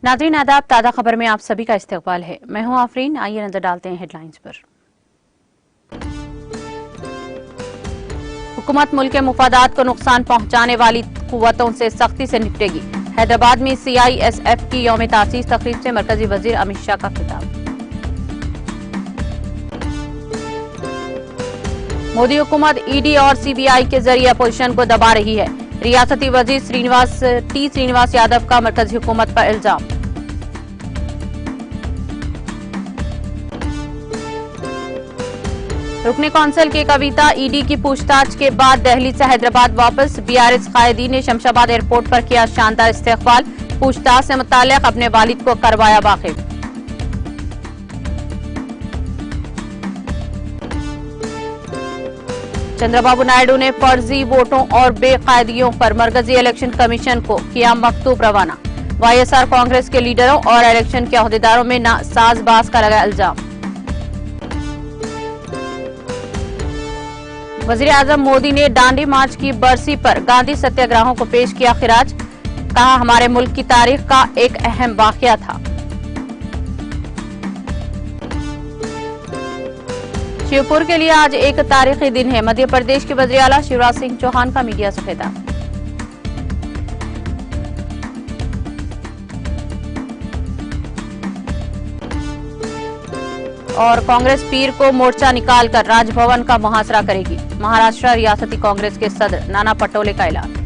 नाज़रीन आदाब, ताज़ा खबर में आप सभी का इस्तकबाल है। मैं हूं आफरीन। आइए नजर डालते हैं हेडलाइंस पर। हुकूमत मुल्क के मुफादात को नुकसान पहुंचाने वाली कुव्वतों से सख्ती से निपटेगी। हैदराबाद में CISF की यौम तासीस तकरीब से मरकजी वजीर अमित शाह का खिताब। मोदी हुकूमत ED और CBI के जरिए अपोजिशन को दबा रही है। रियासती वजीर श्रीनिवास यादव का मरकजी हुकूमत पर इल्जाम। रुकने कौंसिल की कविता ED की पूछताछ के बाद दिल्ली से हैदराबाद वापस। BRS कायदीन ने शमशाबाद एयरपोर्ट पर किया शानदार इस्तकबाल। पूछताछ से मुताल्लिक अपने वालिद को करवाया वाकिफ। चंद्रबाबू नायडू ने फर्जी वोटों और बेकायदगियों पर मरकजी इलेक्शन कमीशन को किया मकतूब रवाना। YSR कांग्रेस के लीडरों और इलेक्शन के अहदेदारों में साजबाज का लगा इल्जाम। वजीर आजम मोदी ने दांडी मार्च की बरसी पर गांधी सत्याग्रहों को पेश किया खिराज। कहा, हमारे मुल्क की तारीख का एक अहम वाकया था। शिवपुर के लिए आज एक तारीखी दिन है। मध्य प्रदेश के वज़ीर आला शिवराज सिंह चौहान का मीडिया से खिताब। और कांग्रेस पीर को मोर्चा निकालकर राजभवन का मुहासरा करेगी। महाराष्ट्र रियासती कांग्रेस के सदर नाना पटोले का ऐलान।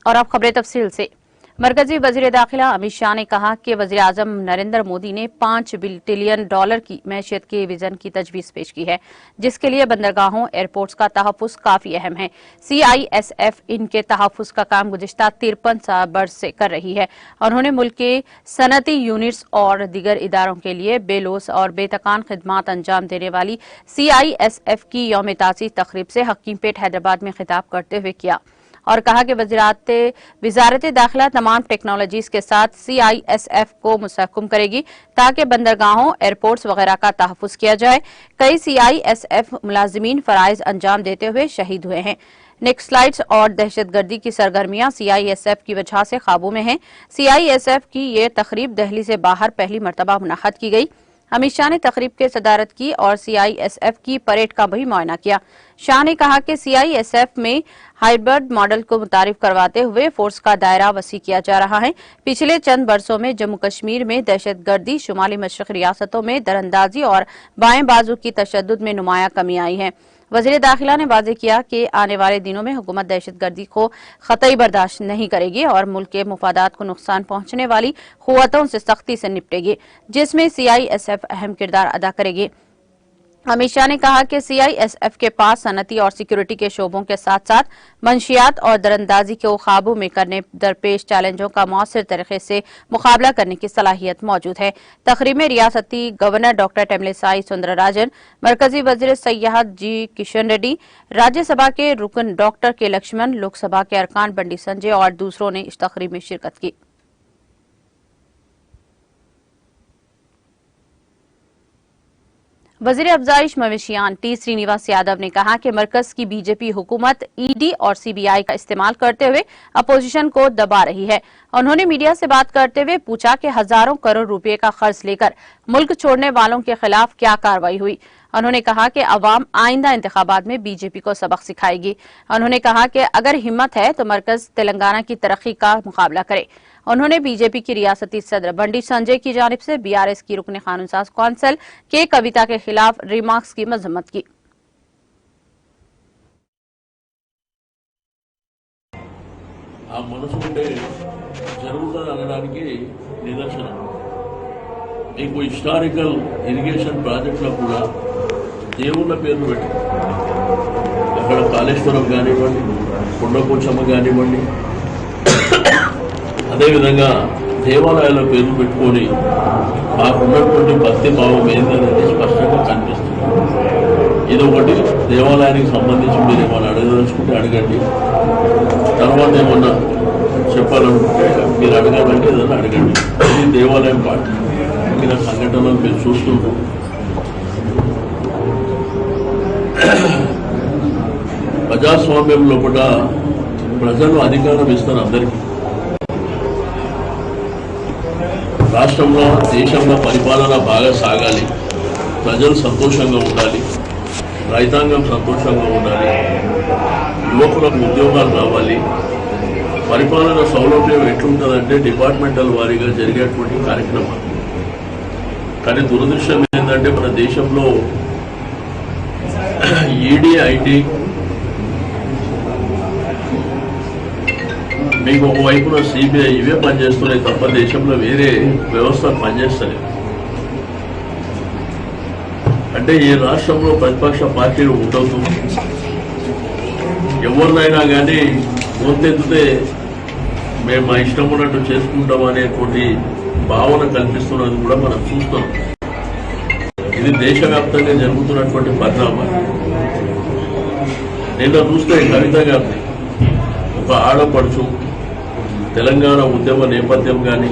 और अब खबरें तफसील से। मरकजी वजीर दाखिला अमित शाह ने कहा कि वजीर आजम नरेंद्र मोदी ने $5 ट्रिलियन की मैशियत के विजन की तजवीज पेश की है, जिसके लिए बंदरगाहों एयरपोर्ट्स का तहफ़्फ़ुज़ काफी अहम है। CISF इनके तहफ़्फ़ुज़ का काम गुज़िश्ता 53 बरस से कर रही है। उन्होंने मुल्क के सनती यूनिट्स और दीगर इदारों के लिए बेलोस और बेतकान खिदमात अंजाम देने वाली CISF की यौम तासीस तकरीब से हकीमपेट हैदराबाद में खिताब करते हुए किया और कहा कि वज़ारत दाखिला तमाम टेक्नोलॉजीज के साथ CISF को मुस्तहकम करेगी ताकि बंदरगाहों, एयरपोर्ट्स वगैरह का तहफ़्फ़ुज़ किया जाए। कई CISF मुलाजिमीन फ़राइज़ अंजाम देते हुए शहीद हुए हैं। नेक्सलाइट्स और दहशतगर्दी की सरगर्मियां CISF की वजह से काबू में हैं। CISF की ये तकरीब दिल्ली से बाहर पहली मरतबा मुनअक़द की गई। अमित शाह ने तकरीब की सदारत की और CISF की परेड का भी मुआयना किया। शाह ने कहा कि CISF में हाइब्रिड मॉडल को मुतारिफ करवाते हुए फोर्स का दायरा वसी किया जा रहा है। पिछले चंद बरसों में जम्मू कश्मीर में दहशतगर्दी, शुमाली मशरक़ रियासतों में दरअंदाजी और बाएं बाजू की तशद्दुद में नुमाया कमी आई है। वज़ीर दाखिला ने वाज़ेह किया कि आने वाले दिनों में हुकूमत दहशतगर्दी को क़तई बर्दाश्त नहीं करेगी और मुल्क के मुफादात को नुकसान पहुंचने वाली क़ुव्वतों से सख्ती से निपटेगी, जिसमें CISF अहम किरदार अदा करेगी। अमित शाह ने कहा कि CISF के पास सनती और सिक्योरिटी के शोबों के साथ साथ मंशियात और दरअंदाजी को काबू में करने दरपेश चैलेंजों का मौसर तरीके से मुकाबला करने की सलाहियत मौजूद है। तकरीब में रियासती गवर्नर डॉक्टर तमिलिसाई सुंदरराजन, मरकजी वजीर सयाहत G किशन रेड्डी, राज्यसभा के रुकन डॉक्टर के लक्ष्मण, लोकसभा के अरकान बंडी संजय और दूसरों ने इस तकरीब में शिरकत की। वजीर अफजाइश मवेशियान T श्रीनिवास यादव ने कहा कि मरकज की बीजेपी हुकूमत ED और CBI का इस्तेमाल करते हुए अपोजिशन को दबा रही है। उन्होंने मीडिया से बात करते हुए पूछा कि हजारों करोड़ रुपए का कर्ज लेकर मुल्क छोड़ने वालों के खिलाफ क्या कार्रवाई हुई। उन्होंने कहा कि अवाम आइंदा इंतखाबात में बीजेपी को सबक सिखाएगी। उन्होंने कहा कि अगर हिम्मत है तो मरकज तेलंगाना की तरक्की का मुकाबला करे। उन्होंने बीजेपी की रियासती सदर बंडी संजय की जानिब से BRS की रुकन कानून साज कौंसिल के कविता के खिलाफ रिमार्क्स की मजम्मत की। हिस्टारिकल इरिगेशन प्राजेक्ट దేవుళ్ళ పేర్లు పెట్టి అక్కడ కాళేశ్వరం కానివ్వండి, కొండపోచమ్మ కానివ్వండి, అదేవిధంగా దేవాలయాల పేర్లు పెట్టుకొని మాకున్నటువంటి భక్తి భావం ఏంటనేది స్పష్టంగా కనిపిస్తుంది. ఇదొకటి దేవాలయానికి సంబంధించి మీరు ఏమైనా అడగదలుచుకుంటే అడగండి. తర్వాత ఏమన్నా చెప్పాలనుకుంటే మీరు అడగాలంటే ఏదైనా అడగండి. ఇది దేవాలయం పార్టీ సంఘటనలు మీరు చూస్తుంటారు. ప్రజాస్వామ్యం లోపల ప్రజలు అధికారం ఇస్తారు అందరికీ. రాష్ట్రంలో దేశంలో పరిపాలన బాగా సాగాలి, ప్రజలు సంతోషంగా ఉండాలి, రైతాంగం సంతోషంగా ఉండాలి, యువకులకు ఉద్యోగాలు రావాలి. పరిపాలన సౌలభ్యం ఎట్లుంటుందంటే డిపార్ట్మెంటల్ వారీగా జరిగేటువంటి కార్యక్రమాలు. కానీ దురదృష్టం ఏంటంటే మన దేశంలో ఈడీ ఐటీ మీకు ఒకవైపున సిబిఐ ఇవే పనిచేస్తున్నాయి తప్ప దేశంలో వేరే వ్యవస్థలు పనిచేస్తలేవు. అంటే ఈ రాష్ట్రంలో ప్రతిపక్ష పార్టీలు ఉండవు, ఎవరినైనా కానీ గొంతెత్తితే మేము మా ఇష్టం ఉన్నట్టు చేసుకుంటాం అనేటువంటి భావన కల్పిస్తున్నది కూడా మనం చూస్తున్నాం. ఇది దేశవ్యాప్తంగా జరుగుతున్నటువంటి పరిణామాలు. నిన్న చూస్తే కవిత గారిని, ఒక ఆడపడుచు, తెలంగాణ ఉద్యమ నేపథ్యం కానీ,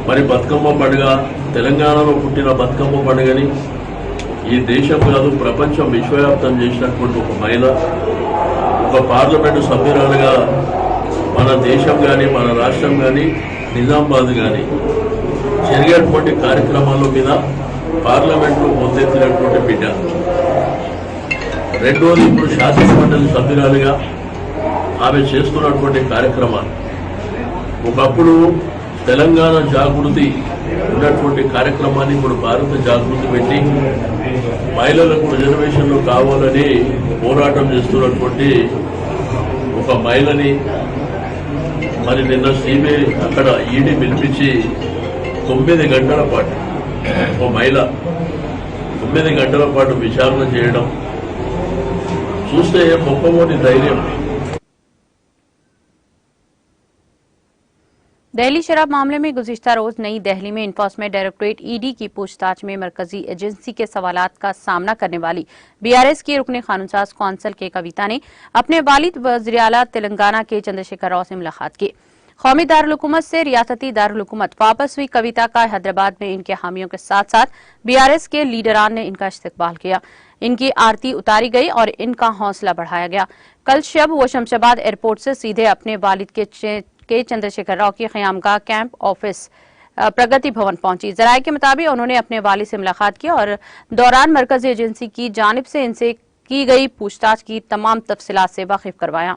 మరి బతుకమ్మ పండుగ, తెలంగాణలో పుట్టిన బతుకమ్మ పండుగని ఈ దేశం కాదు ప్రపంచం విశ్వవ్యాప్తం చేసినటువంటి ఒక మహిళ, ఒక పార్లమెంటు సభ్యురాలుగా మన దేశం కానీ మన రాష్ట్రం కానీ నిజామాబాద్ కానీ జరిగేటువంటి కార్యక్రమాల మీద పార్లమెంట్లో మొదలెత్తినటువంటి బిడ్డ. రెండోది ఇప్పుడు శాసనమండలి సభ్యురాలుగా ఆమె చేస్తున్నటువంటి కార్యక్రమాలు. ఒకప్పుడు తెలంగాణ జాగృతి ఉన్నటువంటి కార్యక్రమాన్ని ఇప్పుడు భారత జాగృతి పెట్టి మహిళలకు రిజర్వేషన్లు కావాలని పోరాటం చేస్తున్నటువంటి ఒక మహిళని మరి నిన్న సిబిఐ అక్కడ ఈడీ పిలిపించి 9 గంటల పాటు ఒక మహిళ 9 గంటల పాటు విచారణ చేయడం చూస్తే మొక్కమోని ధైర్యం. दिल्ली शराब मामले में गुज़िश्ता रोज नई दिल्ली में इन्फोर्समेंट डायरेक्टरेट ईडी की पूछताछ में मरकजी एजेंसी के सवालात का सामना करने वाली बीआरएस की रुकने कानूनसाज कौंसिल के कविता ने अपने वालिद वज़ीर आला तेलंगाना के चंद्रशेखर राव से मुलाकात की। कौमी दारुल हुकूमत से रियासती दारुल हुकूमत वापस हुई कविता का हैदराबाद में इनके हामियों के साथ साथ बीआरएस के लीडरान ने इनका इस्तकबाल किया। इनकी आरती उतारी गई और इनका हौसला बढ़ाया गया। कल शब वो शमशाबाद एयरपोर्ट से सीधे अपने वालिद के चंद्रशेखर राव की क़यामगाह कैंप ऑफिस प्रगति भवन पहुंची। जराये के मुताबिक उन्होंने अपने वालिद से मुलाकात की और दौरान मरकजी एजेंसी की जानिब से इनसे की गई पूछताछ की तमाम तफसीलात से वाकिफ करवाया।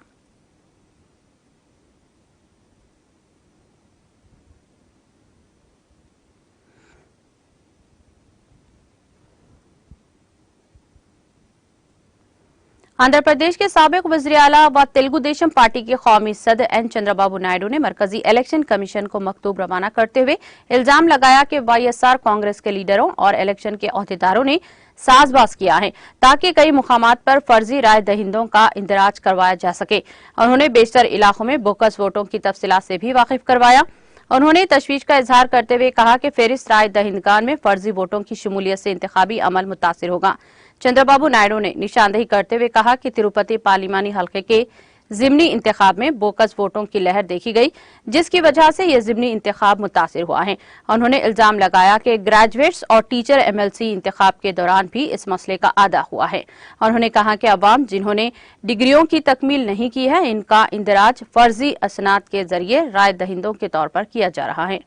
आंध्र प्रदेश के साबिक वज़ीर आला व तेलुगु देशम पार्टी के कौमी सदर एन चंद्रबाबू नायडू ने मरकजी इलेक्शन कमीशन को मकतूब रवाना करते हुए इल्जाम लगाया कि वाईएसआर कांग्रेस के लीडरों और इलेक्शन के अहदेदारों ने साजबाज किया है ताकि कई मुकामात पर फर्जी राय दहिंदों का इंदराज करवाया जा सके। उन्होंने बेशतर इलाकों में बोकस वोटों की तफसीलात से भी वाकिफ करवाया। उन्होंने तशवीश का इजहार करते हुए कहा कि फेरिस्त राय दहिंदगान में फर्जी वोटों की शमूलियत से इंतखाबी अमल मुतासिर होगा। चंद्रबाबू नायडू ने निशानदेही करते हुए कहा कि तिरुपति पार्लिमानी हल्के के जिमनी इंतखाब में बोकस वोटों की लहर देखी गई, जिसकी वजह से ये जिमनी इंतखाब मुतासिर हुआ है। उन्होंने इल्जाम लगाया कि ग्रेजुएट्स और टीचर एमएलसी इंतखाब के दौरान भी इस मसले का आदा हुआ है। उन्होंने कहा कि अवाम जिन्होंने डिग्रियों की तकमील नहीं की है, इनका इंदराज फर्जी असनाद के जरिए राय दहिंदों के तौर पर किया जा रहा है।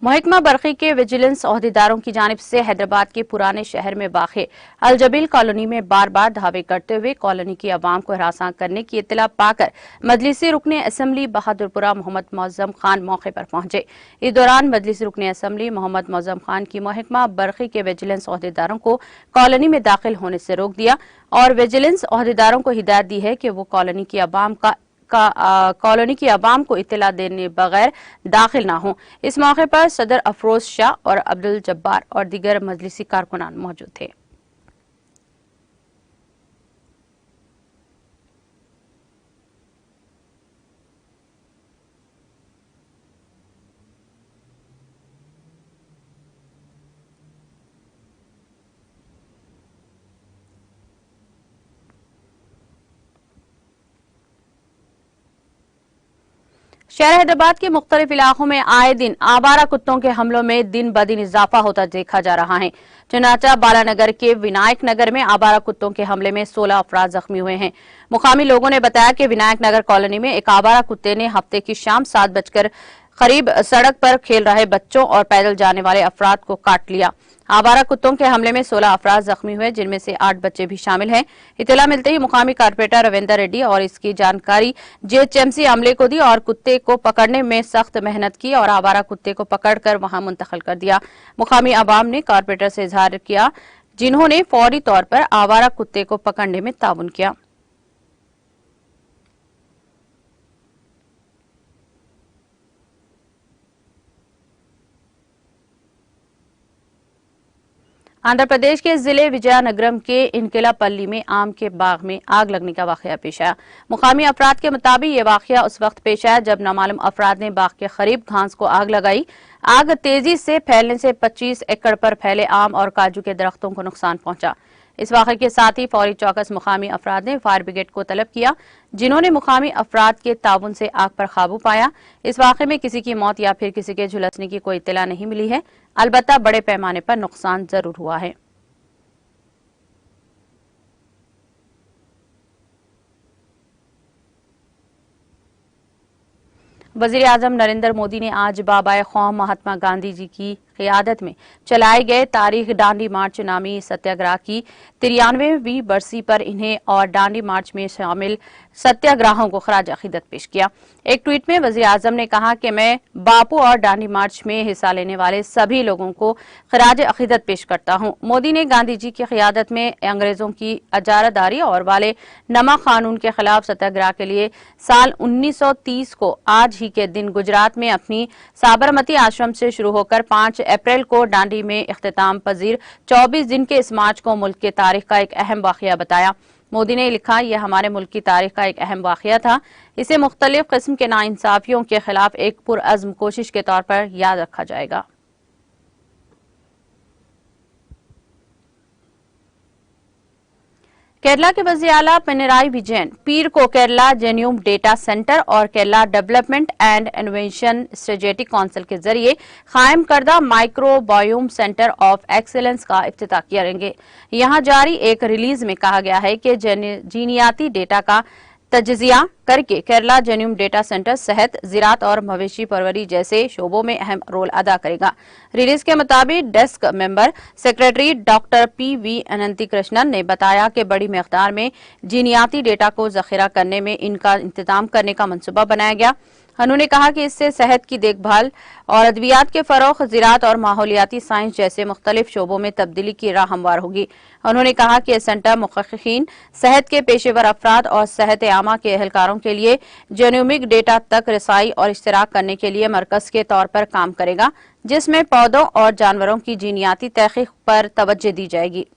महकमा बरक़ी के विजिलेंस अहदेदारों की जानिब से हैदराबाद के पुराने शहर में वाक़े अलजबील कॉलोनी में बार बार धावे करते हुए कॉलोनी की आवाम को हरासा करने की इत्तला पाकर मजलिसी रुकने असम्बली बहादुरपुरा मोहम्मद मौज़म खान मौके पर पहुंचे। इस दौरान मजलिसी रुकने असम्बली मोहम्मद मौज़म खान की महकमा बरक़ी के विजिलेंस अहदेदारों को कॉलोनी में दाखिल होने से रोक दिया और विजिलेंस अहदेदारों को हिदायत दी है कि वो कॉलोनी की आवाम को इत्तला देने बगैर दाखिल ना हो। इस मौके पर सदर अफरोज शाह और अब्दुल जब्बार और दीगर मजलिसी कारकुनान मौजूद थे। शहर हैदराबाद के मुख्तलिफ इलाकों में आए दिन आवारा कुत्तों के हमलों में दिन ब दिन इजाफा होता देखा जा रहा है। चनाचा बालानगर के विनायक नगर में आवारा कुत्तों के हमले में 16 अफराद जख्मी हुए हैं। मुकामी लोगों ने बताया कि विनायक नगर कॉलोनी में एक आवारा कुत्ते ने हफ्ते की शाम 7 बजकर करीब सड़क पर खेल रहे बच्चों और पैदल जाने वाले अफराद को काट लिया। आवारा कुत्तों के हमले में 16 अफराद जख्मी हुए, जिनमें से 8 बच्चे भी शामिल हैं। इत्तला मिलते ही मुकामी कारपोरेटर रविंदर रेड्डी और इसकी जानकारी जीएचएमसी अमले को दी और कुत्ते को पकड़ने में सख्त मेहनत की और आवारा कुत्ते को पकड़कर वहां मुंतकिल कर दिया। मुकामी अवाम ने कारपोरेटर से इजहार किया, जिन्होंने फौरी तौर पर आवारा कुत्ते को पकड़ने में ताउन किया। आंध्र प्रदेश के जिले विजयनगरम के इनकिलापल्ली में आम के बाग में आग लगने का वाकया पेश आया। मुकामी अफराद के मुताबिक ये वाकया उस वक्त पेश आया जब नामालूम अफराद ने बाग के करीब घास को आग लगाई। आग तेजी से फैलने से 25 एकड़ पर फैले आम और काजू के दरख्तों को नुकसान पहुंचा। इस वाकये के साथ ही फौरी चौकस मुकामी अफराद ने फायर ब्रिगेड को तलब किया, जिन्होंने मुकामी अफराद के ताउन से आग पर काबू पाया। इस वाकये में किसी की मौत या फिर किसी के झुलसने की कोई इत्तला नहीं मिली है। अलबत्ता बड़े पैमाने पर नुकसान जरूर हुआ है। वजीर आजम नरेंद्र मोदी ने आज बाबाए कौम महात्मा गांधी जी की क़ियादत में चलाए गए तारीख दांडी मार्च नामी सत्याग्रह की 93वीं बरसी पर इन्हें और दांडी मार्च में शामिल सत्याग्रहियों को खराज अकीदत पेश किया। एक ट्वीट में वजीर आजम ने कहा कि मैं बापू और दांडी मार्च में हिस्सा लेने वाले सभी लोगों को खराज अकीदत पेश करता हूं। मोदी ने गांधी जी की क़ियादत में अंग्रेजों की अजारादारी और वाले नमक कानून के खिलाफ सत्याग्रह के लिए साल 1930 को आज ही के दिन गुजरात में अपनी साबरमती आश्रम से शुरू होकर 5 अप्रैल को दांडी में इख्तिताम पजीर 24 दिन के इस मार्च को मुल्क की तारीख का एक अहम वाकया बताया। मोदी ने लिखा, यह हमारे मुल्क की तारीख का एक अहम वाकया था। इसे मुख्तलिफ किस्म के नाइंसाफियों के खिलाफ एक पुरअज़्म कोशिश के तौर पर याद रखा जाएगा। केरला के वज़ीर आला पिनराई विजयन पीर को केरला जेन्यूम डेटा सेंटर और Kerala development and innovation strategic council के जरिए कायम करदा माइक्रोबायोम सेंटर ऑफ एक्सीलेंस का इफ्तिताह करेंगे। यहां जारी एक रिलीज में कहा गया है कि जीनियाती डेटा का तज्जिया करके केरला जेन्यूम डेटा सेंटर सेहत, ज़राअत और मवेशी परवरी जैसे शोबों में अहम रोल अदा करेगा। रिलीज के मुताबिक desk member secretary doctor PV Ananthi Krishnan ने बताया कि बड़ी मिकदार में जीनियाती डेटा को जखीरा करने में इनका इंतजाम करने का मंसूबा बनाया गया। उन्होंने कहा कि इससे सेहत की देखभाल और अद्वियात के फरोग, ज़राअत और माहौलियाती साइंस जैसे मुख्तलिफ शोबों में तब्दीली की राह हमवार होगी। उन्होंने कहा कि यह सेंटर मुहक्किकीन, सेहत के पेशेवर अफराद और सेहत आमा के एहलकारों के लिए जेनोमिक डेटा तक रसाई और इश्तराक करने के लिए मरकज के तौर पर काम करेगा, जिसमें पौधों और जानवरों की जीनियाती तहकीक पर तवज्जो दी जाएगी।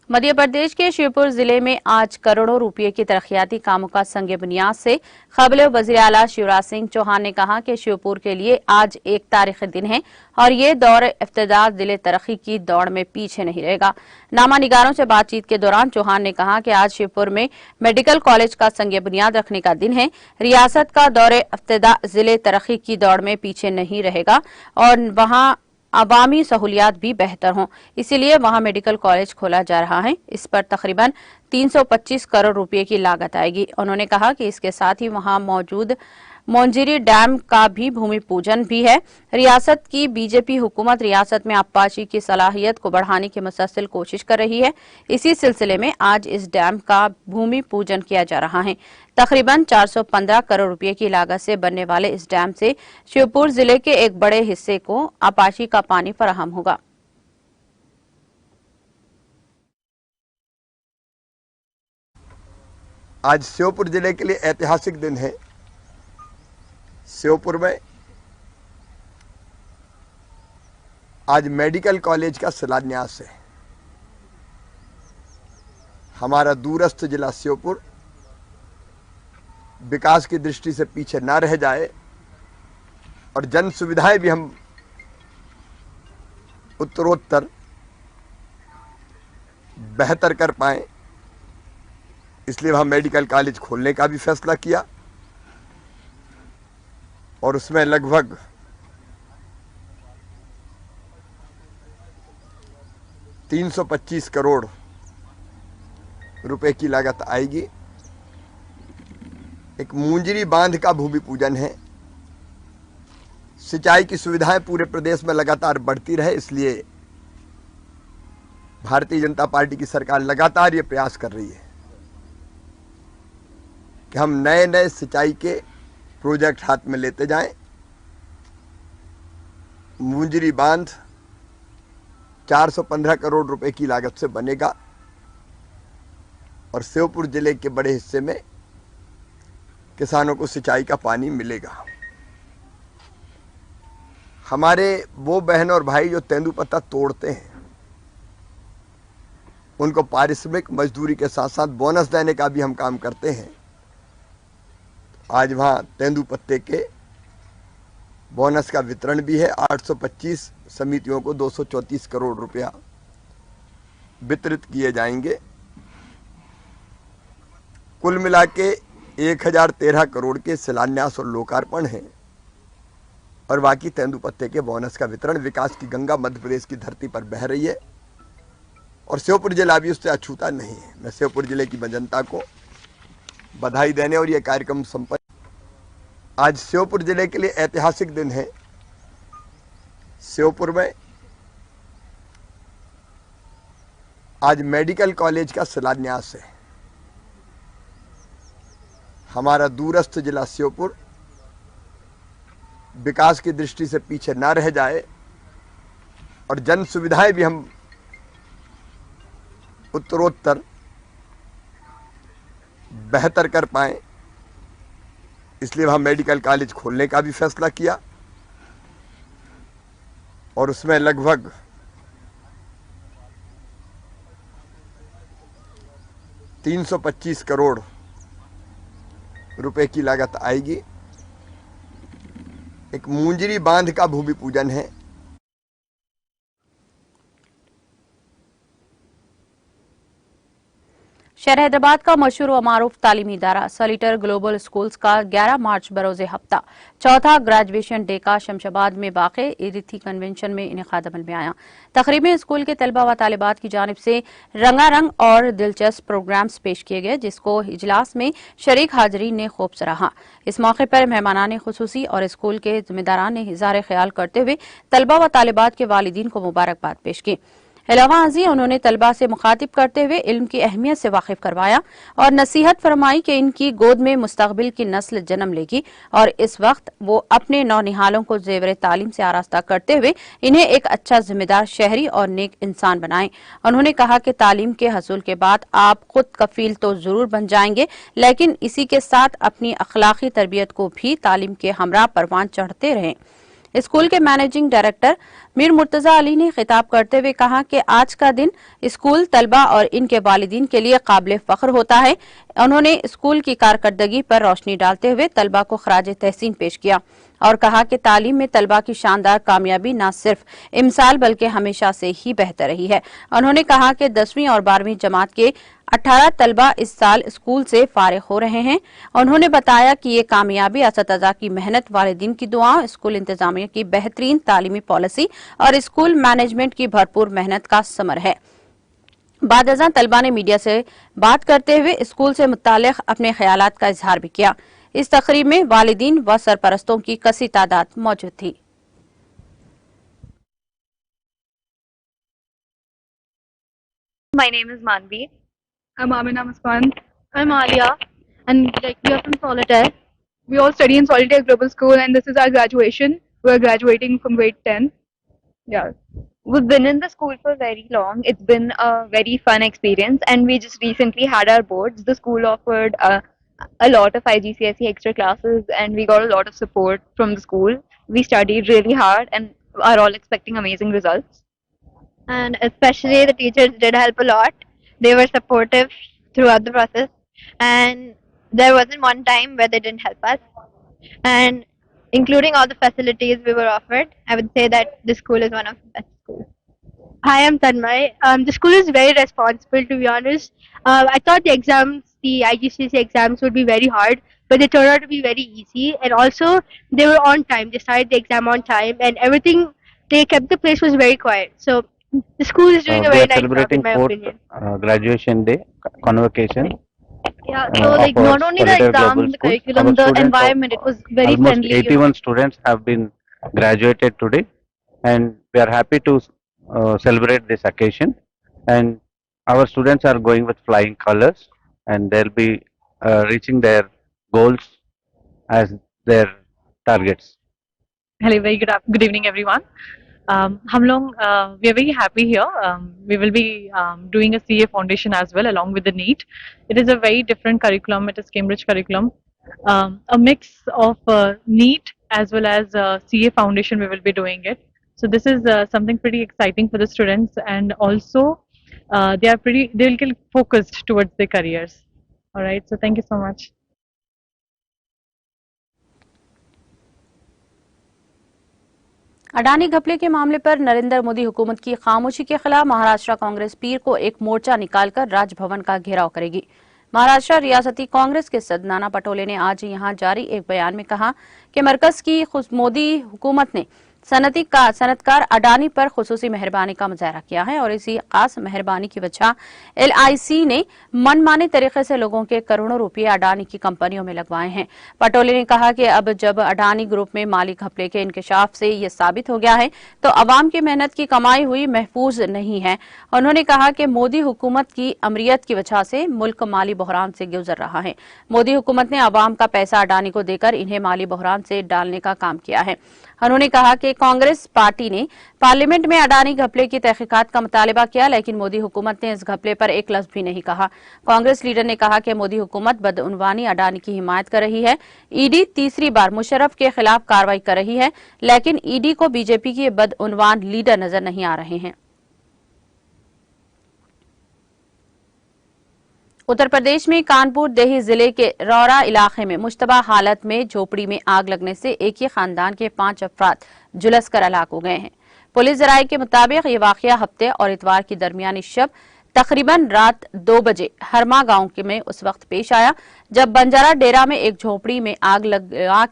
मध्य प्रदेश के शिवपुर जिले में आज करोड़ों रुपए की तरक्याती कामों का संग बुनियाद से क़ाबिल वज़ीर आला शिवराज सिंह चौहान ने कहा कि शिवपुर के लिए आज एक तारीखी दिन है और ये दौर इफ्तिदा जिले तरक्की की दौड़ में पीछे नहीं रहेगा। नामा निगारों से बातचीत के दौरान चौहान ने कहा कि आज शिवपुर में मेडिकल कॉलेज का संग बुनियाद रखने का दिन है। रियासत का दौर इफ्तिदा जिले तरक्की की दौड़ में पीछे नहीं रहेगा और वहां अवामी सहूलियात भी बेहतर हों, इसीलिए वहां मेडिकल कॉलेज खोला जा रहा है। इस पर तकरीबन 325 करोड़ रुपए की लागत आएगी। उन्होंने कहा कि इसके साथ ही वहां मौजूद मोंजिरी डैम का भी भूमि पूजन भी है। रियासत की बीजेपी हुकूमत रियासत में आबपाशी की सलाहियत को बढ़ाने की मुसलसल कोशिश कर रही है। इसी सिलसिले में आज इस डैम का भूमि पूजन किया जा रहा है। तकरीबन 415 करोड़ रुपए की लागत से बनने वाले इस डैम से शिवपुर जिले के एक बड़े हिस्से को आबपाशी का पानी फराहम होगा। आज श्योपुर जिले के लिए ऐतिहासिक दिन है। श्योपुर में आज मेडिकल कॉलेज का शिलान्यास है। हमारा दूरस्थ जिला श्योपुर विकास की दृष्टि से पीछे ना रह जाए और जन सुविधाएं भी हम उत्तरोत्तर बेहतर कर पाएं, इसलिए वहाँ मेडिकल कॉलेज खोलने का भी फैसला किया और उसमें लगभग 325 करोड़ रुपए की लागत आएगी। एक मुंजरी बांध का भूमि पूजन है। सिंचाई की सुविधाएं पूरे प्रदेश में लगातार बढ़ती रहे, इसलिए भारतीय जनता पार्टी की सरकार लगातार ये प्रयास कर रही है कि हम नए नए सिंचाई के प्रोजेक्ट हाथ में लेते जाएं। मुंजरी बांध 415 करोड़ रुपए की लागत से बनेगा और श्योपुर जिले के बड़े हिस्से में किसानों को सिंचाई का पानी मिलेगा। हमारे वो बहन और भाई जो तेंदुपत्ता तोड़ते हैं, उनको पारिश्रमिक मजदूरी के साथ साथ बोनस देने का भी हम काम करते हैं। आज वहाँ तेंदुपत्ते के बोनस का वितरण भी है। 825 समितियों को 234 करोड़ रुपया वितरित किए जाएंगे। कुल मिला के 1013 करोड़ के शिलान्यास और लोकार्पण हैं और बाकी तेंदुपत्ते के बोनस का वितरण। विकास की गंगा मध्य प्रदेश की धरती पर बह रही है और श्योपुर जिला भी उससे अछूता नहीं है। मैं श्योपुर जिले की जनता को बधाई देने और यह कार्यक्रम संपन्न, आज श्योपुर जिले के लिए ऐतिहासिक दिन है। श्योपुर में आज मेडिकल कॉलेज का शिलान्यास है। हमारा दूरस्थ जिला श्योपुर विकास की दृष्टि से पीछे न रह जाए और जन सुविधाएं भी हम उत्तरोत्तर बेहतर कर पाएं, इसलिए वहाँ मेडिकल कॉलेज खोलने का भी फैसला किया और उसमें लगभग 325 करोड़ रुपए की लागत आएगी। एक मुंजरी बांध का भूमि पूजन है। शहर हैदराबाद का मशहूर व मारूफ तालीमी इदारा सॉलिटर ग्लोबल स्कूल्स का 11 मार्च बरोज़े हफ्ता चौथा ग्रेजुएशन डे का शमशाबाद में वाक़े इरिथी कन्वेंशन में इनेकाद अमल में आया। तकरीब में स्कूल के तलबा व तालिबात की जानिब से रंगारंग और दिलचस्प प्रोग्राम्स पेश किए गए, जिसको इजलास में शरीक हाजरीन ने खूब सराहा। इस मौके पर मेहमानान खुसूसी और स्कूल के जिम्मेदारान ने इज़हार ख्याल करते हुए तलबा व तालिबात के वालिदीन को मुबारकबाद पेश की। अलावा अजी उन्होंने तलबा से मुखातिब करते हुए इल्म की अहमियत से वाकिफ करवाया और नसीहत फरमाई कि इनकी गोद में मुस्तकबिल की नस्ल जन्म लेगी और इस वक्त वो अपने नौनिहालों को जेवर तालीम से आरास्ता करते हुए इन्हें एक अच्छा जिम्मेदार शहरी और नेक इंसान बनाएं। उन्होंने कहा कि तालीम के हसूल के बाद आप खुद कफील तो जरूर बन जाएंगे, लेकिन इसी के साथ अपनी अखलाकी तरबियत को भी तालीम के हमरा परवान चढ़ते रहें। स्कूल के मैनेजिंग डायरेक्टर मीर मुर्तजा अली ने खिताब करते हुए कहा कि आज का दिन स्कूल तलबा और इनके वालिदीन के लिए काबिल फख्र होता है। उन्होंने स्कूल की कारकर्दगी पर रोशनी डालते हुए तलबा को खराज तहसीन पेश किया और कहा कि तालीम में तलबा की शानदार कामयाबी न सिर्फ इमसाल बल्कि हमेशा से ही बेहतर रही है। उन्होंने कहा कि 10वीं और 12वीं जमात के 18 तलबा इस साल स्कूल से फारिग हो रहे हैं। उन्होंने बताया कि ये कामयाबी असतिज़ा की मेहनत, वालिदीन की दुआ, स्कूल इंतजामिया की बेहतरीन तालीमी पॉलिसी और स्कूल मैनेजमेंट की भरपूर मेहनत का समर है। बाद अज़ां तलबा ने मीडिया से बात करते हुए स्कूल से मुताल्लिक़ अपने ख्यालात का इजहार भी किया। इस तकरीब में वालिदीन व सरपरस्तों की कसी तादाद मौजूद थी। My name is Manvi. I'm Amina Muskan. I'm Alia. And we are from Solitaire. We all study in Solitaire Global School and this is our graduation. We're graduating from grade 10. Yeah. We've been in the school for very long. It's been a very fun experience and we just recently had our boards. The school offered a lot of IGCSE extra classes and we got a lot of support from the school. We studied really hard and are all expecting amazing results. And especially the teachers did help a lot. They were supportive throughout the process and there wasn't one time where they didn't help us. And including all the facilities we were offered, I would say that this school is one of the best schools. Hi, I'm Tanmay. The school is very responsible, to be honest. I thought the IGCSE exams would be very hard, but they turned out to be very easy. And also, they were on time. They started the exam on time, and everything. They kept the place was very quiet. So the school is doing a We very are nice job, in celebrating my fourth opinion. graduation day convocation Yeah, so like of our not only the Solitaire exam, Global the School. curriculum, Our the students, environment, it was very almost friendly, 81 students have been graduated today, and we are happy to celebrate this occasion. And our students are going with flying colors, and they'll be reaching their goals as their targets. Hello, very good evening, everyone. हम लोग we are very happy here. We will be doing a CA foundation as well along with the NEET. It is a very different curriculum. It is Cambridge curriculum, a mix of NEET as well as CA foundation. We will be doing it. So this is something pretty exciting for the students, and also they will get focused towards their careers. All right. So thank you so much. Adani घपले के मामले पर नरेंद्र मोदी हुकूमत की खामोशी के खिलाफ महाराष्ट्र कांग्रेस पीर को एक मोर्चा निकालकर राजभवन का घेराव करेगी। महाराष्ट्र रियासती कांग्रेस के सदर नाना पटोले ने आज यहां जारी एक बयान में कहा कि मरकज की मोदी हुकूमत ने सनतकार अडानी पर खुसूसी मेहरबानी का मुजाहरा किया है और इसी खास मेहरबानी की वजह LIC ने मनमाने तरीके से लोगों के करोड़ों रुपये अडानी की कंपनियों में लगवाए हैं। पटोले ने कहा कि अब जब अडानी ग्रुप में माली घपले के इंकशाफ से ये साबित हो गया है तो अवाम की मेहनत की कमाई हुई महफूज नहीं है। उन्होंने कहा कि मोदी हुकूमत की अमरीयत की वजह से मुल्क माली बहरान से गुजर रहा है। मोदी हुकूमत ने अवाम का पैसा अडानी को देकर इन्हें माली बहरान से डालने का काम किया है। उन्होंने कहा कि कांग्रेस पार्टी ने पार्लियामेंट में अडानी घपले की तहकीकात का मुतालबा किया, लेकिन मोदी हुकूमत ने इस घपले पर एक लफ्ज भी नहीं कहा। कांग्रेस लीडर ने कहा कि मोदी हुकूमत बदउनवानी अडानी की हिमायत कर रही है। ईडी तीसरी बार मुशर्रफ के खिलाफ कार्रवाई कर रही है, लेकिन ईडी को बीजेपी के बदउनवान लीडर नजर नहीं आ रहे हैं। उत्तर प्रदेश में कानपुर देही जिले के रौरा इलाके में मुश्तबा हालत में झोपड़ी में आग लगने से एक ही खानदान के 5 अफराद झुलस कर हलाक हो गए हैं। पुलिस जराये के मुताबिक ये वाकया हफ्ते और इतवार की दरमियानी शब तकरीबन रात 2 बजे हरमा गांव में उस वक्त पेश आया जब बंजारा डेरा में एक झोपड़ी में आग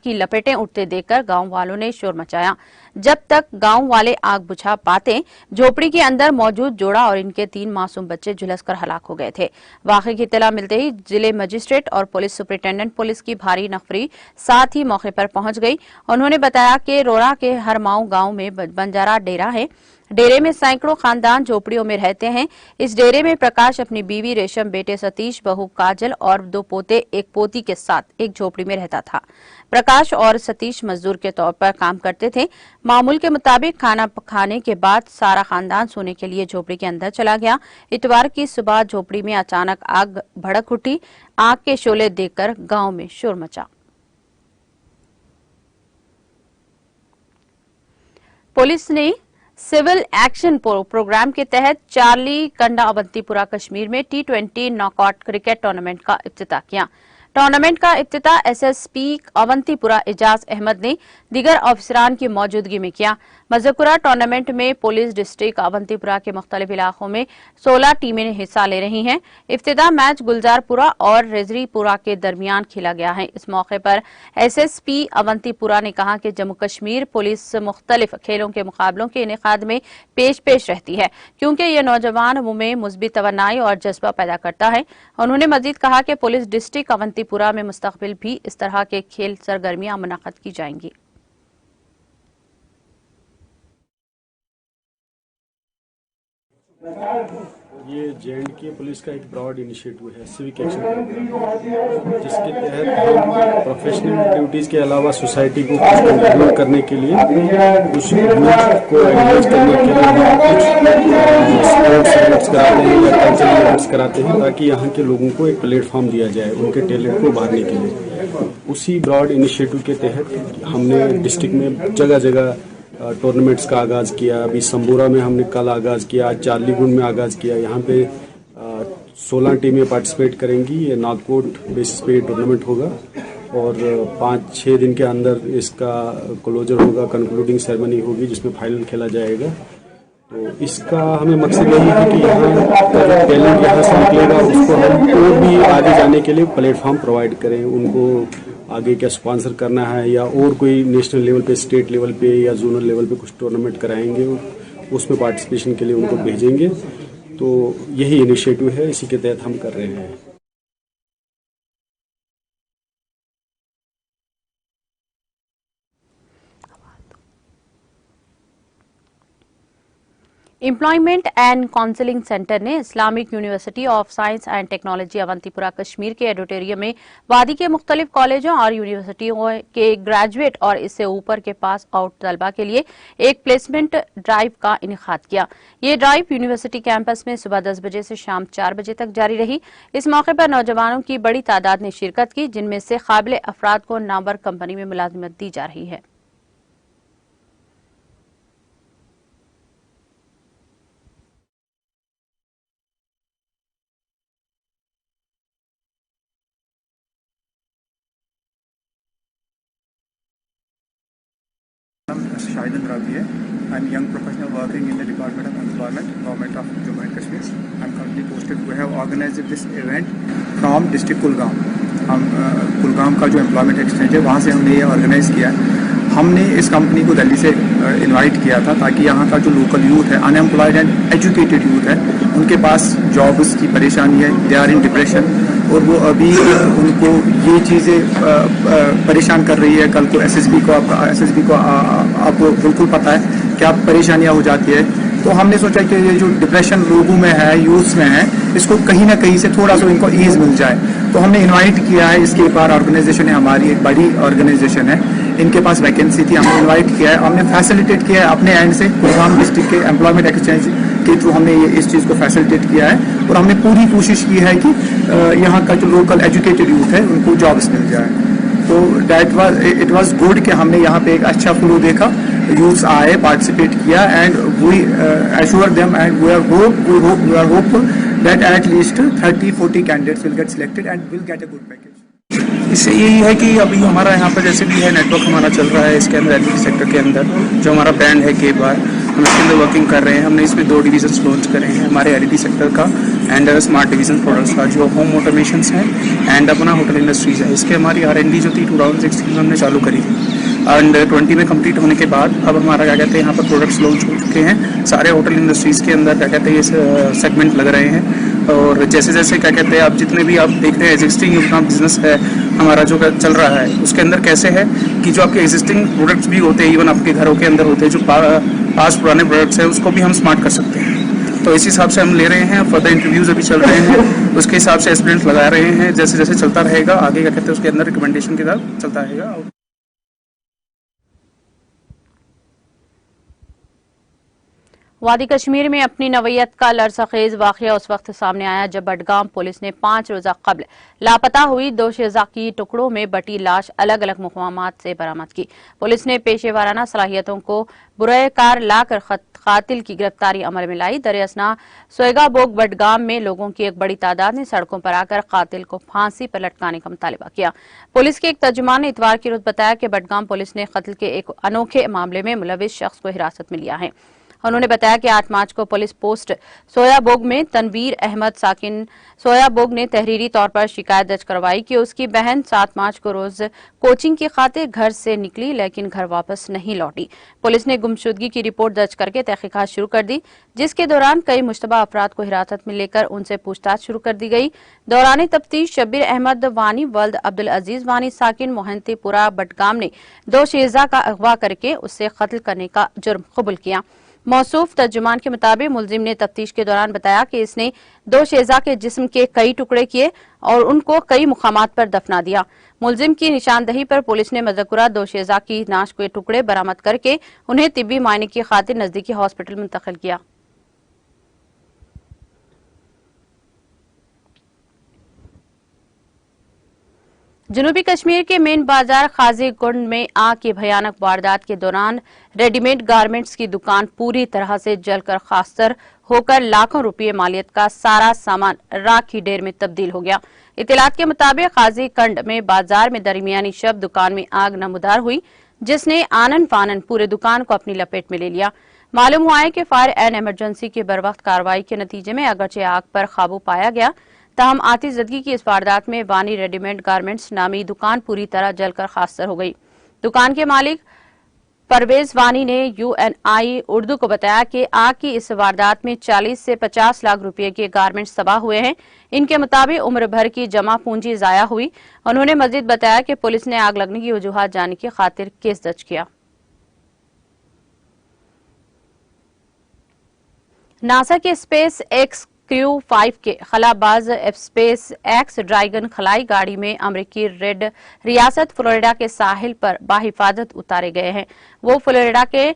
की लपेटें उठते देखकर गांव वालों ने शोर मचाया। जब तक गांव वाले आग बुझा पाते झोपड़ी के अंदर मौजूद जोड़ा और इनके 3 मासूम बच्चे झुलसकर हलाक हो गए थे। वाकये की इत्तला मिलते ही जिले मजिस्ट्रेट और पुलिस सुपरिटेंडेंट पुलिस की भारी नफरी साथ ही मौके पर पहुंच गई। उन्होंने बताया कि रोरा के हरमाऊ गांव में बंजारा डेरा है। डेरे में सैकड़ों खानदान झोपड़ियों में रहते हैं। इस डेरे में प्रकाश अपनी बीवी रेशम, बेटे सतीश, बहू काजल और 2 पोते एक पोती के साथ एक झोपड़ी में रहता था। प्रकाश और सतीश मजदूर के तौर पर काम करते थे। मामूल के मुताबिक खाना खाने के बाद सारा खानदान सोने के लिए झोपड़ी के अंदर चला गया। इतवार की सुबह झोपड़ी में अचानक आग भड़क उठी। आग के शोले देखकर गांव में शोर मचा। पुलिस ने सिविल एक्शन प्रोग्राम के तहत चार्ली कंडा अवंतीपुरा कश्मीर में T20 नॉकआउट क्रिकेट टूर्नामेंट का इफ्तिताह किया। टूर्नामेंट का इफ्तिताह SSP अवंतीपुरा एजाज अहमद ने दीगर अफसरान की मौजूदगी में किया। मज़कूरा टूर्नामेंट में पुलिस डिस्ट्रिक्ट अवंतीपुरा के मुख्तलिफ इलाकों में 16 टीमें हिस्सा ले रही हैं। इफ्तिताह मैच गुलजारपुरा और रेजरीपुरा के दरमियान खेला गया है। इस मौके पर SSP अवंतीपुरा ने कहा कि जम्मू कश्मीर पुलिस मुख्तलिफ खेलों के मुकाबलों के इनेकाद में पेश रहती है क्योंकि यह नौजवानों में मुस्बित तवन्नाई और जज्बा पैदा करता है। उन्होंने मजीद कहा कि पुलिस डिस्ट्रिक्ट अवंतीपुरा में मुस्तकबिल भी इस तरह के खेल सरगर्मियां मुनक्कद की जाएंगी। ये J&K पुलिस का एक ब्रॉड इनिशिएटिव है, सिविक एक्शन प्रोग्राम, जिसके तहत हम प्रोफेशनल ड्यूटीज के अलावा सोसाइटी को कुछ कंट्रीब्यूट करने के लिए, कुछ यूथ को एंगेज करने के लिए कुछ स्पोर्ट्स इवेंट्स कराते हैं या कल्चरल इवेंट्स कराते हैं ताकि यहाँ के लोगों को एक प्लेटफॉर्म दिया जाए उनके टैलेंट को उभारने के लिए। उसी ब्रॉड इनिशिएटिव के तहत हमने डिस्ट्रिक्ट में जगह जगह टूर्नामेंट्स का आगाज़ किया। अभी संबूरा में हमने कल आगाज़ किया, आज चार्लीगुंड में आगाज़ किया। यहाँ पे 16 टीमें पार्टिसिपेट करेंगी। ये नॉकआउट बेसिस पे टूर्नामेंट होगा और 5-6 दिन के अंदर इसका क्लोजर होगा, कंक्लूडिंग सेरेमनी होगी जिसमें फाइनल खेला जाएगा। तो इसका हमें मकसद यही है कि यहाँ का जो टैलेंट यहाँ से निकलेगा उसको हम और भी आगे जाने के लिए प्लेटफॉर्म प्रोवाइड करें। उनको आगे क्या स्पॉन्सर करना है या और कोई नेशनल लेवल पे, स्टेट लेवल पे या जोनल लेवल पे कुछ टूर्नामेंट कराएंगे, उसमें पार्टिसिपेशन के लिए उनको भेजेंगे। तो यही इनिशिएटिव है, इसी के तहत हम कर रहे हैं। एम्प्लॉयमेंट एंड काउंसलिंग सेंटर ने Islamic University of Science and Technology Awantipora Kashmir के ऑडिटोरियम में वादी के मुख्तलिफ कॉलेजों और यूनिवर्सिटियों के ग्रेजुएट और इससे ऊपर के पास आउट तलबा के लिए एक प्लेसमेंट ड्राइव का इनेकाद किया। ये ड्राइव यूनिवर्सिटी कैंपस में सुबह 10 बजे से शाम 4 बजे तक जारी रही। इस मौके पर नौजवानों की बड़ी तादाद ने शिरकत की, जिनमें से काबिल अफराद को नामवर कंपनी में मुलाजिमत दी जा रही है। Shaidan Ravi. I'm a young professional working in the Department of Employment, Government of Jammu and Kashmir. I'm currently posted. We have organized this event from District Kulgam. हम कुलगाम का जो एम्प्लॉयमेंट एक्सचेंज है वहाँ से हमने ये ऑर्गेनाइज किया है। हमने इस कंपनी को दिल्ली से इनवाइट किया था ताकि यहाँ का जो लोकल यूथ है, अनएम्प्लॉयड एंड एजुकेटेड यूथ है, उनके पास जॉब्स की परेशानी है, दे आर इन डिप्रेशन, और वो अभी उनको ये चीज़ें परेशान कर रही है। कल को एसएसबी को आपको बिल्कुल पता है क्या परेशानियाँ हो जाती है। तो हमने सोचा कि ये जो डिप्रेशन लोगों में है, यूथ में है, इसको कहीं ना कहीं से थोड़ा सा इनको ईज मिल जाए। तो हमने इनवाइट किया है। इसके एक बार ऑर्गेनाइजेशन है, हमारी एक बड़ी ऑर्गेनाइजेशन है, इनके पास वैकेंसी थी, हमने इनवाइट किया है, हमने फैसिलिटेट किया है अपने एंड से। कुलगाम डिस्ट्रिक्ट के एम्प्लॉयमेंट एक्सचेंज के थ्रू हमने ये इस चीज़ को फैसिलिटेट किया है और हमने पूरी कोशिश की है कि यहाँ का जो लोकल एजुकेटेड यूथ है उनको जॉब्स मिल जाए। तो इट वाज गुड कि हमने यहाँ पे एक अच्छा फ्लो देखा, यूथ्स आए, पार्टिसिपेट किया, and we assure them and we are hopeful that at least 30-40 candidates will get selected and will get a good package. इससे यही है कि अभी हमारा यहाँ पर जैसे भी है नेटवर्क हमारा चल रहा है, इसके अंदर एलपीजी सेक्टर के अंदर जो हमारा ब्रांड है के बार, हम इसके अंदर वर्किंग कर रहे हैं। हमने इसमें 2 डिवीजन्स लॉन्च करे हैं, हमारे एलईडी सेक्टर का एंड स्मार्ट डिवीजन प्रोडक्ट्स का, जो होम ऑटोमेशंस है एंड अपना होटल इंडस्ट्रीज है। इसके हमारी R&D जो थी 2016 में हमने चालू करी थी एंड 20 में कंप्लीट होने के बाद अब हमारा क्या कहते हैं यहाँ पर प्रोडक्ट्स लॉन्च हो चुके हैं। सारे होटल इंडस्ट्रीज़ के अंदर क्या कहते हैं ये सेगमेंट लग रहे हैं। और जैसे जैसे क्या कहते हैं आप जितने भी आप देख रहे हैं एग्जिस्टिंग अपना बिजनेस है हमारा जो चल रहा है, उसके अंदर कैसे है कि जो आपके एग्जिस्टिंग प्रोडक्ट्स भी होते हैं, इवन आपके घरों के अंदर होते हैं, जो पास पुराने प्रोडक्ट्स हैं, उसको भी हम स्मार्ट कर सकते हैं। तो इस हिसाब से हम ले रहे हैं। फर्दर इंटरव्यूज अभी चल रहे हैं, उसके हिसाब से एस्पिरेंट्स लगा रहे हैं। जैसे जैसे चलता रहेगा आगे क्या कहते हैं उसके अंदर रिकमेंडेशन के साथ चलता रहेगा। वादी कश्मीर में अपनी नवैयत का लरसखेज वाकया उस वक्त सामने आया जब बडगाम पुलिस ने 5 रोजा कबल लापता हुई 2 शेजा की टुकड़ों में बटी लाश अलग अलग मुकामात से बरामद की। पुलिस ने पेशेवाराना सलाहियतों को बुराए कार लाकर कातिल की गिरफ्तारी अमल में लाई। दरअसना सोएगा बोग बडगाम में लोगों की एक बड़ी तादाद ने सड़कों पर आकर कातिल को फांसी पर लटकाने का मुतालबा किया। पुलिस के एक तर्जुमान ने इतवार की रोज बताया कि बडगाम पुलिस ने कत्ल के एक अनोखे मामले में मुलविस शख्स को हिरासत में लिया है। उन्होंने बताया कि 8 मार्च को पुलिस पोस्ट सोयाबोग में तनवीर अहमद साकिन सोयाबोग ने तहरीरी तौर पर शिकायत दर्ज करवाई कि उसकी बहन 7 मार्च को रोज कोचिंग की खातिर घर से निकली लेकिन घर वापस नहीं लौटी। पुलिस ने गुमशुदगी की रिपोर्ट दर्ज करके तहकीकात शुरू कर दी, जिसके दौरान कई मुश्तबा अफराद को हिरासत में लेकर उनसे पूछताछ शुरू कर दी गई। दौरान तफ्तीश शब्बीर अहमद वानी वल्द अब्दुल अजीज वानी साकिन मोहंतीपुरा बडगाम ने 2 शेजा का अगवा करके उससे कत्ल करने का जुर्म कबूल किया। मौसूफ तर्जुमान के मुताबिक मुलजिम ने तफ्तीश के दौरान बताया कि इसने 2 शेजा के जिस्म के कई टुकड़े किए और उनको कई मुकामात पर दफना दिया। मुलजिम की निशानदही पर पुलिस ने मज़कुरा 2 शेजा की नाश के टुकड़े बरामद करके उन्हें तिब्बी मायने की खातिर नजदीकी हॉस्पिटल मुंतकिल किया। जनूबी कश्मीर के मेन बाजार खाजी कुंड में आग की भयानक वारदात के दौरान रेडीमेड गारमेंट्स की दुकान पूरी तरह से जलकर खास्तर होकर लाखों रुपये मालियत का सारा सामान राख की ढेर में तब्दील हो गया। इत्तलात के मुताबिक खाजी कुंड में बाजार में दरमियानी शब दुकान में आग नमूदार हुई, जिसने आनन फानन पूरे दुकान को अपनी लपेट में ले लिया। मालूम हुआ है कि फायर एंड इमरजेंसी की बरवक्त कार्रवाई के नतीजे में अगरचे आग पर काबू पाया गया, ताहम आतिशज़दगी की इस वारदात में वानी रेडीमेड गारमेंट्स नामी दुकान पूरी तरह जलकर खास्तर हो गई। दुकान के मालिक परवेज वानी ने UNI उर्दू को बताया कि आग की इस वारदात में 40 से 50 लाख रुपए के गारमेंट्स तबाह हुए हैं। इनके मुताबिक उम्र भर की जमा पूंजी जाया हुई। उन्होंने मजीद बताया कि पुलिस ने आग लगने की वजूहात जानने की खातिर केस दर्ज किया। नासा के स्पेस एक्स Crew-5 के खलाबाज स्पेस एक्स ड्रैगन खलाई गाड़ी में अमरीकी रेड रियासत फ्लोरिडा के साहिल पर बाहिफाजत उतारे गए हैं। वो फ्लोरिडा के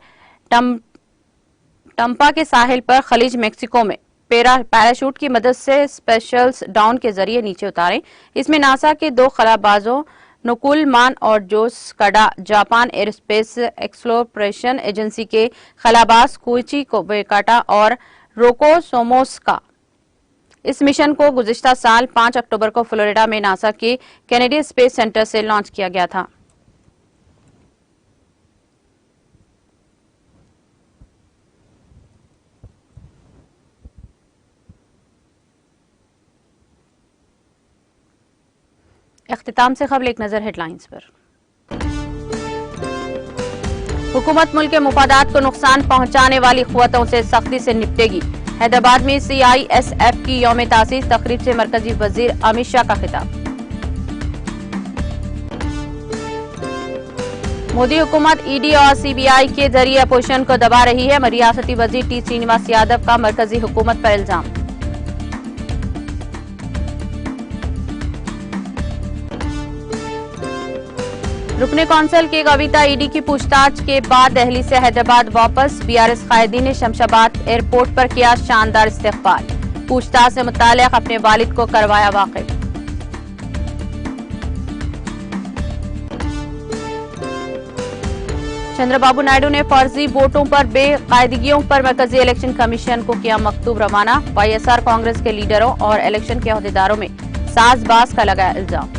टम्पा के साहिल पर खलीज मेक्सिको में पैराशूट की मदद से स्पेशल डाउन के जरिए नीचे उतारे। इसमें नासा के 2 खलाबाजों नुकुल मान और जोस कड़ा, जापान एयरस्पेस एक्सप्लोरेशन एजेंसी के खलाबाज कोइची कोबेकाटा और रोको सोमोस्का। इस मिशन को गुज़िश्ता साल 5 अक्टूबर को फ्लोरिडा में नासा के कैनेडी स्पेस सेंटर से लॉन्च किया गया था। इख्तिताम से खबर एक नजर हेडलाइंस पर। हुकूमत मुल्क के मुफादात को नुकसान पहुंचाने वाली क़ुव्वतों से सख्ती से निपटेगी। हैदराबाद में CISF की यौम तासीस तकरीब से मरकजी वजीर अमित शाह का खिताब। मोदी हुकूमत ED और CBI के जरिए अपोजिशन को दबा रही है। रियासती वजीर T श्रीनिवास यादव का मरकजी हुकूमत पर इल्जाम। रुकने कौंसल के कविता ED की पूछताछ के बाद दिल्ली से हैदराबाद वापस। BRS कायदी ने शमशाबाद एयरपोर्ट पर किया शानदार इस्तकबाल। पूछताछ से मुताल्लिक अपने वालिद को करवाया वाकिफ। चंद्रबाबू नायडू ने फर्जी वोटों पर बेकायदगियों पर मरकजी इलेक्शन कमीशन को किया मकतूब रवाना। YSR कांग्रेस के लीडरों और इलेक्शन के अहदेदारों में साजबाज का लगाया इल्जाम।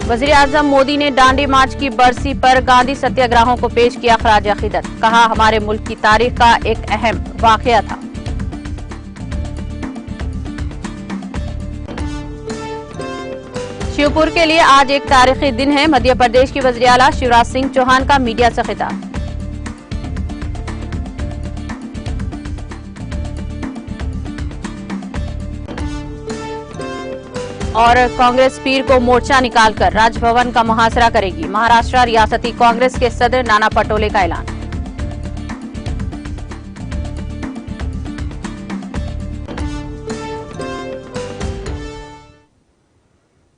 वजीर आजम मोदी ने डांडी मार्च की बरसी पर गांधी सत्याग्रहों को पेश किया खराज अकीदत। कहा, हमारे मुल्क की तारीख का एक अहम वाकया था। शिवपुर के लिए आज एक तारीखी दिन है। मध्य प्रदेश की वज़ीर आला शिवराज सिंह चौहान का मीडिया से खिताब। और कांग्रेस पीर को मोर्चा निकालकर राजभवन का मुहासरा करेगी। महाराष्ट्र रियासती कांग्रेस के सदर नाना पटोले का ऐलान।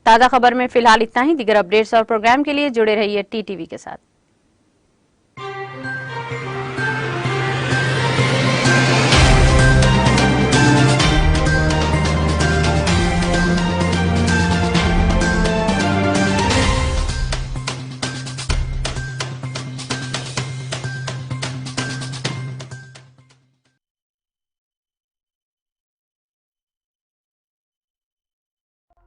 ताजा खबर में फिलहाल इतना ही। दीगर अपडेट्स और प्रोग्राम के लिए जुड़े रहिए TTV के साथ।